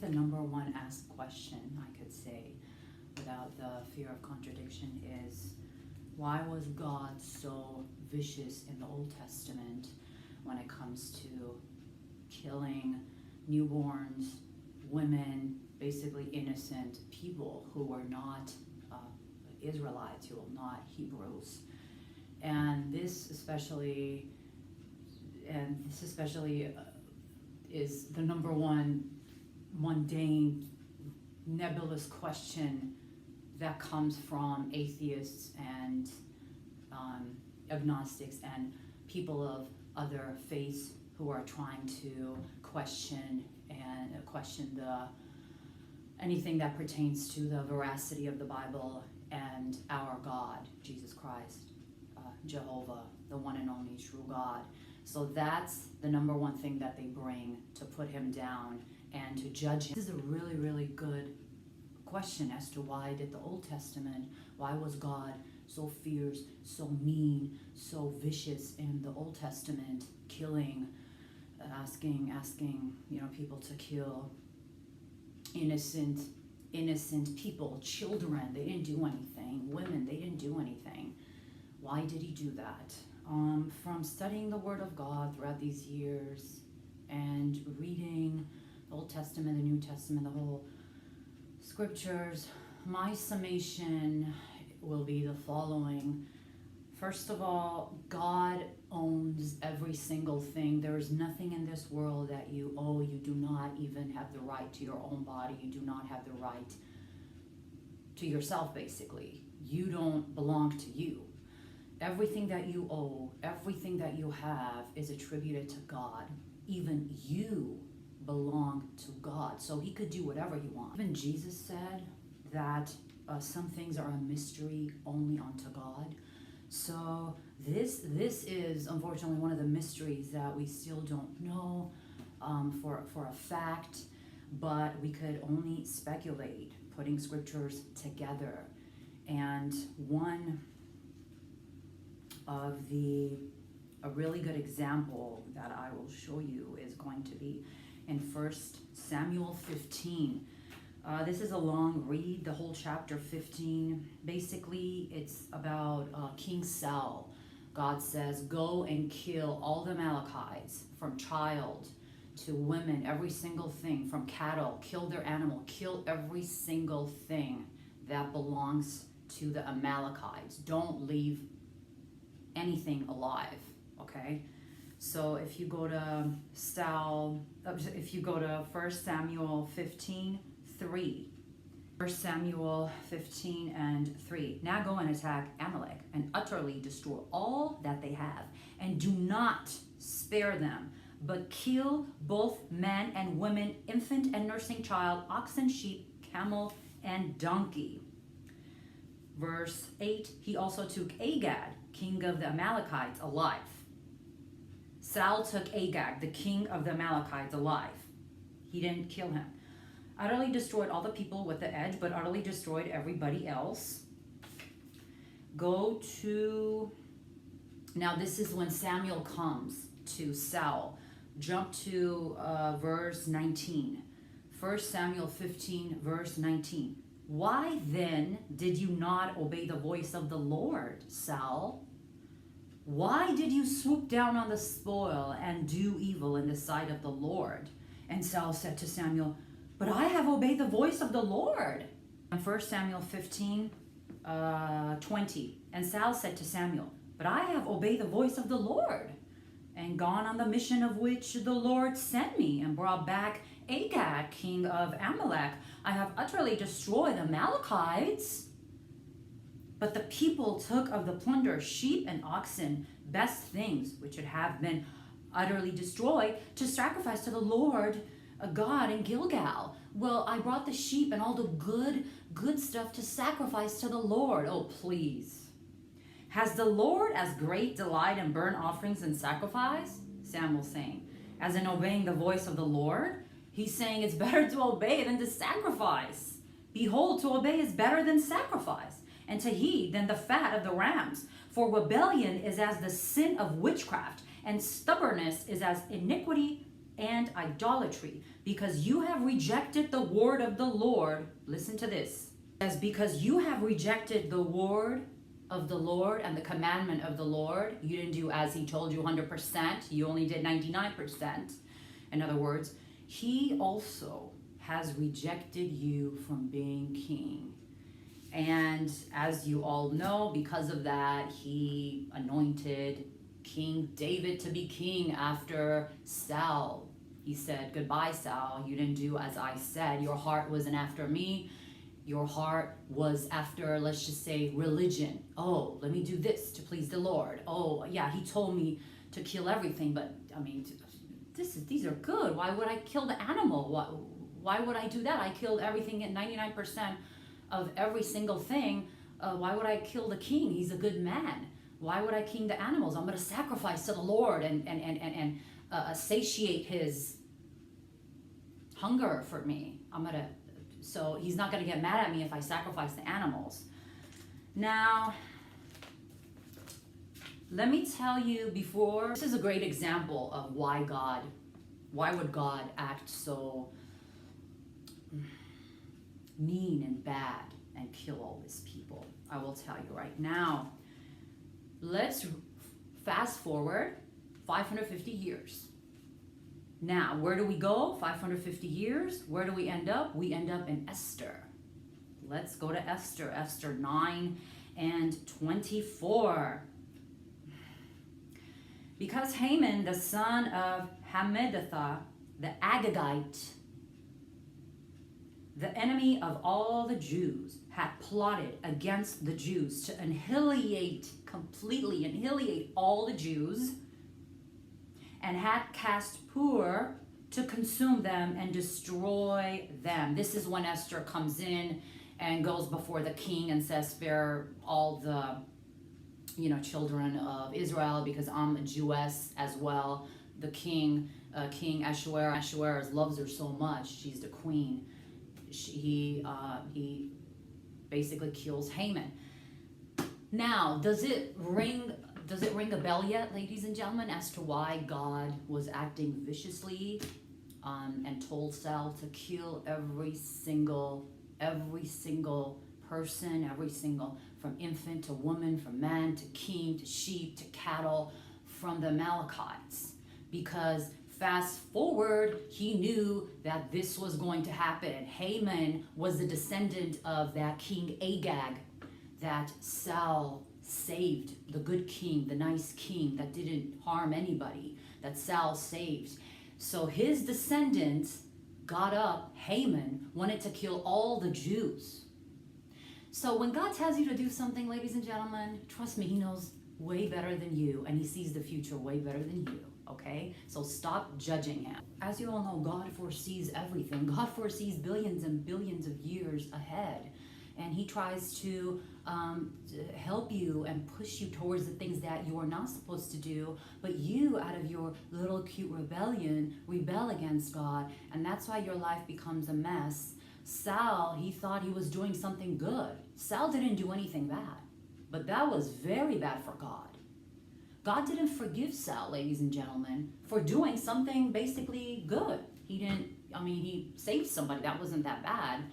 think the number one asked question, I could say, without the fear of contradiction, is why was God so vicious in the Old Testament when it comes to killing newborns, women, basically innocent people who were not Israelites, who were not Hebrews. And this especially is the number one mundane, nebulous question that comes from atheists and agnostics and people of other faiths who are trying to question anything that pertains to the veracity of the Bible and our God, Jesus Christ, Jehovah, the one and only true God. So that's the number one thing that they bring to put him down and to judge him. This is a really, really good question as to why did the Old Testament, why was God so fierce, so mean, so vicious in the Old Testament, killing, asking people to kill innocent people, children. They didn't do anything. Women, they didn't do anything. Why did he do that? From studying the Word of God throughout these years and reading the Old Testament, the New Testament, the whole scriptures, my summation will be the following. First of all, God owns every single thing. There is nothing in this world that you owe. You do not even have the right to your own body. You do not have the right to yourself, basically. You don't belong to you. Everything that you owe, everything that you have is attributed to God. Even you belong to God. So he could do whatever he wants. Even Jesus said that some things are a mystery only unto God. So this is unfortunately one of the mysteries that we still don't know for a fact, but we could only speculate, putting scriptures together. And one of a really good example that I will show you is going to be in 1 Samuel 15. This is a long read, the whole chapter 15. Basically, it's about King Saul. God says, go and kill all the Amalekites, from child to women, every single thing, from cattle, kill their animal, kill every single thing that belongs to the Amalekites. Don't leave anything alive, okay? So if you go to 1 Samuel 15, 3. 1 Samuel 15 and 3. Now go and attack Amalek and utterly destroy all that they have, and do not spare them, but kill both men and women, infant and nursing child, oxen, sheep, camel, and donkey. Verse 8, he also took Agag, king of the Amalekites, alive. Saul took Agag, the king of the Amalekites, alive. He didn't kill him. Utterly destroyed all the people with the edge, but utterly destroyed everybody else. Go to, now this is when Samuel comes to Saul. Jump to verse 19. 1 Samuel 15, verse 19. Why then did you not obey the voice of the Lord, Saul? Why did you swoop down on the spoil and do evil in the sight of the Lord? And Saul said to Samuel, but I have obeyed the voice of the Lord. In 1 Samuel 15, 20. And Saul said to Samuel, but I have obeyed the voice of the Lord, and gone on the mission of which the Lord sent me, and brought back Agag, king of Amalek. I have utterly destroyed the Amalekites. But the people took of the plunder sheep and oxen, best things which should have been utterly destroyed, to sacrifice to the Lord God in Gilgal. Well, I brought the sheep and all the good stuff to sacrifice to the Lord. Oh, please. Has the Lord as great delight in burnt offerings and sacrifice? Samuel's saying. As in obeying the voice of the Lord? He's saying it's better to obey than to sacrifice. Behold, to obey is better than sacrifice, and to heed than the fat of the rams. For rebellion is as the sin of witchcraft, and stubbornness is as iniquity and idolatry, because you have rejected the word of the Lord. Listen to this. As because you have rejected the word of the Lord and the commandment of the Lord, you didn't do as he told you 100%, you only did 99%. In other words, he also has rejected you from being king. And as you all know, because of that, he anointed King David to be king after Saul. He said, goodbye, Saul. You didn't do as I said. Your heart wasn't after me. Your heart was after, let's just say, religion. Oh, let me do this to please the Lord. Oh, yeah, he told me to kill everything, but I mean, these are good. Why would I kill the animal? Why would I do that? I killed everything at 99% of every single thing. Why would I kill the king? He's a good man. Why would I kill the animals? I'm going to sacrifice to the Lord and satiate his hunger for me. So he's not going to get mad at me if I sacrifice the animals. Now, let me tell you before, this is a great example of why would God act so mean and bad and kill all these people. I will tell you right now. Let's fast forward 550 years. Now, where do we go? 550 years. Where do we end up? We end up in Esther. Let's go to Esther. Esther 9 and 24. Because Haman, the son of Hammedatha, the Agagite, the enemy of all the Jews, had plotted against the Jews to completely annihilate all the Jews, and had cast Pur to consume them and destroy them. This is when Esther comes in and goes before the king and says, spare all the children of Israel, because I'm a Jewess as well. The king Ahasuerus loves her so much. She's the queen. He basically kills Haman. Now, does it ring a bell yet, ladies and gentlemen, as to why God was acting viciously and told Saul to kill every single person, from infant to woman, from man to king to sheep to cattle, from the Amalekites? Because fast forward, he knew that this was going to happen. Haman was the descendant of that King Agag that Saul saved, the good king, the nice king that didn't harm anybody, that Saul saved. So his descendants got up. Haman wanted to kill all the Jews. So when God tells you to do something, ladies and gentlemen, trust me, he knows way better than you, and he sees the future way better than you. Okay? So stop judging him. As you all know, God foresees everything. God foresees billions and billions of years ahead. And he tries to help you and push you towards the things that you are not supposed to do. But you, out of your little cute rebellion, rebel against God. And that's why your life becomes a mess. Saul, he thought he was doing something good. Saul didn't do anything bad. But that was very bad for God. God didn't forgive Saul, ladies and gentlemen, for doing something basically good. He saved somebody. That wasn't that bad.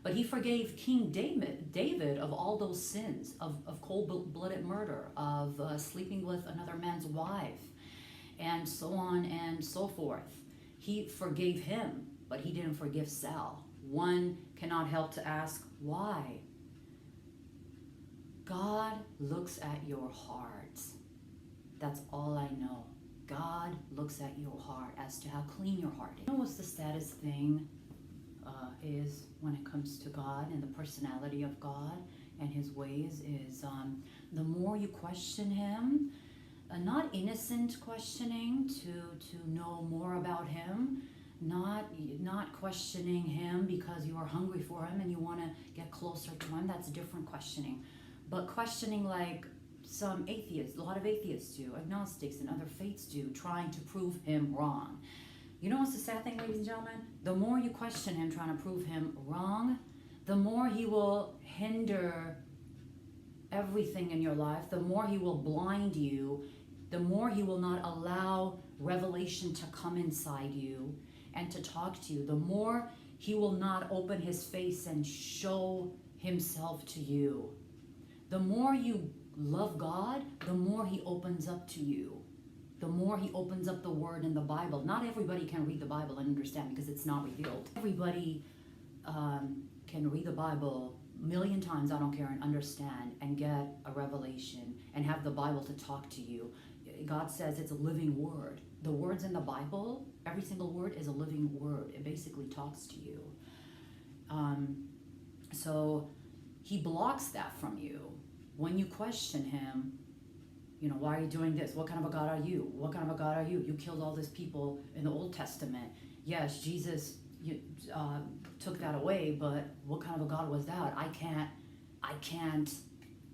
But he forgave King David of all those sins, of cold-blooded murder, of sleeping with another man's wife, and so on and so forth. He forgave him, but he didn't forgive Saul. One cannot help to ask, why? God looks at your heart. That's all I know. God looks at your heart as to how clean your heart is. You know what's the saddest thing is when it comes to God and the personality of God and his ways is the more you question him, not innocent questioning to know more about him, not questioning him because you are hungry for him and you want to get closer to him. That's different questioning. But questioning like some atheists, a lot of atheists do, agnostics and other faiths do, trying to prove him wrong. You know what's the sad thing, ladies and gentlemen? The more you question him trying to prove him wrong, the more he will hinder everything in your life, the more he will blind you, the more he will not allow revelation to come inside you and to talk to you, the more he will not open his face and show himself to you. The more you love God, the more he opens up to you. The more he opens up the word in the Bible. Not everybody can read the Bible and understand because it's not revealed. Everybody can read the Bible a million times, I don't care, and understand and get a revelation and have the Bible to talk to you. God says it's a living word. The words in the Bible, every single word is a living word. It basically talks to you. So he blocks that from you. When you question him, you know, why are you doing this? What kind of a God are you? What kind of a God are you? You killed all these people in the Old Testament. Yes, Jesus took that away, but what kind of a God was that? I can't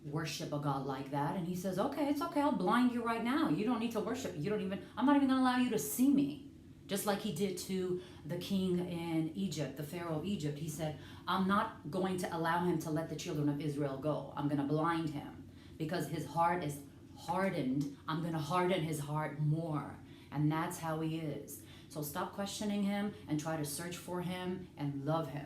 worship a God like that. And he says, okay, it's okay. I'll blind you right now. You don't need to worship. I'm not even going to allow you to see me. Just like he did to the king in Egypt, the Pharaoh of Egypt. He said, I'm not going to allow him to let the children of Israel go. I'm going to blind him because his heart is hardened. I'm going to harden his heart more. And that's how he is. So stop questioning him and try to search for him and love him.